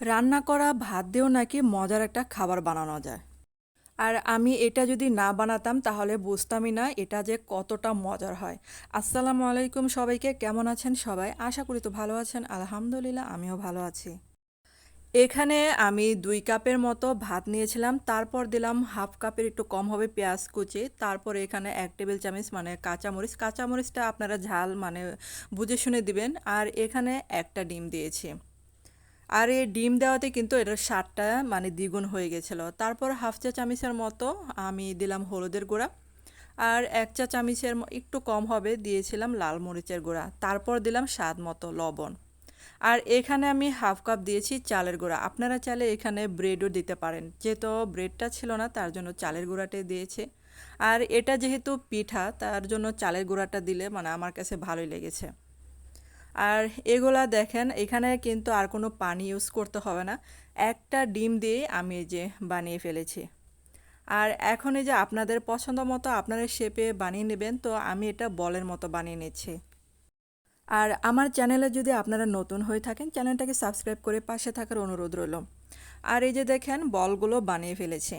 রান্না করা ভাত দিয়েও নাকি মজার একটা খাবার বানানো যায়। আর আমি এটা যদি না বানাতাম তাহলে বুঝতামই না এটা যে কতটা মজার হয়। আসসালামু আলাইকুম সবাইকে, কেমন আছেন সবাই? আশা করি তো ভালো আছেন। আলহামদুলিল্লাহ আমিও ভালো আছি। এখানে আমি ২ কাপের মতো ভাত নিয়েছিলাম। তারপর দিলাম হাফ কাপের একটু কম হবে পেঁয়াজ কুচি। তারপরে এখানে ১ টেবিল চামচ মানে কাঁচামরিচ। কাঁচামরিচটা আপনারা ঝাল মানে বুঝে শুনে দিবেন। আর এখানে একটা ডিম দিয়েছি। আর এই ডিম দেওয়াতে কিন্তু এটার স্বাদটা মানে দ্বিগুণ হয়ে গেছিলো। তারপর হাফ চা চামচের মতো আমি দিলাম হলুদের গুঁড়া। আর ১ চা চামচের একটু কম হবে দিয়েছিলাম লাল মরিচের গুঁড়া। তারপর দিলাম স্বাদ মতো লবণ। আর এখানে আমি হাফ কাপ দিয়েছি চালের গুঁড়া। আপনারা চাইলে এখানে ব্রেডও দিতে পারেন। যেহেতু ব্রেডটা ছিল না তার জন্য চালের গুঁড়াটাই দিয়েছি। আর এটা যেহেতু পিঠা তার জন্য চালের গুঁড়াটা দিলে মানে আমার কাছে ভালোই লেগেছে। আর এগুলা দেখেন এখানে কিন্তু আর কোনো পানি ইউজ করতে হবে না। একটা ডিম দিয়ে আমি এই যে বানিয়ে ফেলেছি। আর এখন এই যে আপনাদের পছন্দ মতো আপনারা শেপে বানিয়ে নেবেন, তো আমি এটা বলের মতো বানিয়ে নিচ্ছি। আর আমার চ্যানেলে যদি আপনারা নতুন হয়ে থাকেন চ্যানেলটাকে সাবস্ক্রাইব করে পাশে থাকার অনুরোধ রইল। আর এই যে দেখেন বলগুলো বানিয়ে ফেলেছি।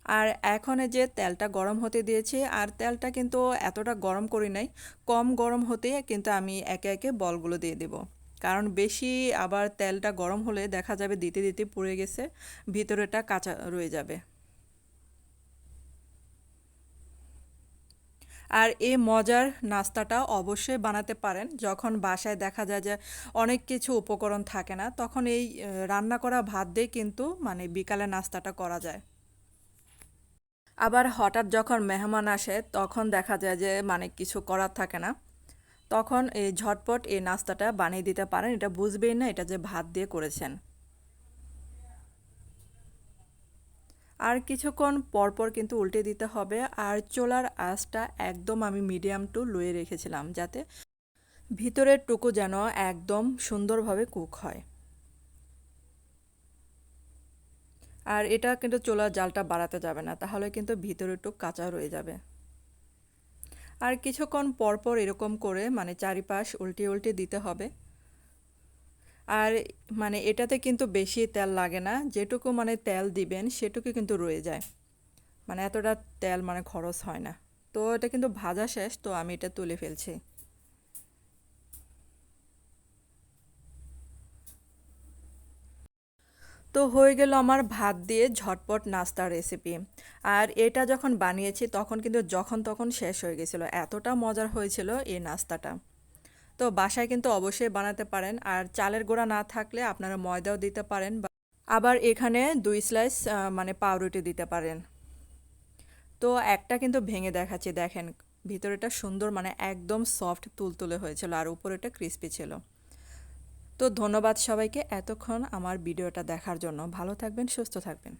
আর এখন এই যে তেলটা গরম হতে দিয়েছি, আর তেলটা কিন্তু এতটা গরম করি নাই, কম গরম হতেই কিন্তু আমি একে একে বলগুলো দিয়ে দেব। কারণ বেশি আবার তেলটা গরম হলে দেখা যাবে দিতে দিতে পুড়ে গেছে, ভিতরেটা কাঁচা রয়ে যাবে। আর এই মজার নাস্তাটা অবশ্যই বানাতে পারেন যখন বাসায় দেখা যায় যে অনেক কিছু উপকরণ থাকে না, তখন এই রান্না করা ভাত দিয়ে কিন্তু মানে বিকালে নাস্তাটা করা যায়। আবার হঠাৎ যখন মেহমান আসে তখন দেখা যায় যে মানে কিছু করার থাকে না, তখন এই ঝটপট এই নাস্তাটা বানিয়ে দিতে পারেন। এটা বুঝবেই না এটা যে ভাত দিয়ে করেছেন। আর কিছুক্ষণ পরপর কিন্তু উল্টে দিতে হবে। আর চুলার আঁচটা একদম আমি মিডিয়াম টু লোয়ে রেখেছিলাম যাতে ভিতরের টুকু যেন একদম সুন্দরভাবে কুক হয়। আর এটা কিন্তু চুলার জালটা বাড়াতে যাবে না, তাহলে কিন্তু ভিতরের টুক কাঁচা রয়ে যাবে। আর কিছুক্ষণ পরপর এরকম করে মানে চারিপাশ উল্টে উল্টে দিতে হবে। আর মানে এটাতে কিন্তু বেশি তেল লাগে না, যেটুকু মানে তেল দিবেন সেটুকু কিন্তু রয়ে যায়, মানে এতটা তেল মানে খরচ হয় না। তো এটা কিন্তু ভাজা শেষ, তো আমি এটা তুলে ফেলছি। তো হয়ে গেল আমার ভাত দিয়ে ঝটপট নাস্তার রেসিপি। আর এটা যখন বানিয়েছি তখন কিন্তু যখন তখন শেষ হয়ে গেছিলো, এতটা মজার হয়েছিল এই নাস্তাটা। তো বাসায় কিন্তু অবশ্যই বানাতে পারেন। আর চালের গুঁড়া না থাকলে আপনারা ময়দাও দিতে পারেন, আবার এখানে ২ স্লাইস মানে পাউরুটি দিতে পারেন। তো একটা কিন্তু ভেঙে দেখাচ্ছি, দেখেন ভিতরেটা সুন্দর মানে একদম সফট তুলতুলে হয়েছিল আর উপরেটা ক্রিস্পি ছিল। তো ধন্যবাদ সবাইকে এতক্ষণ আমার ভিডিওটা দেখার জন্য। ভালো থাকবেন, সুস্থ থাকবেন।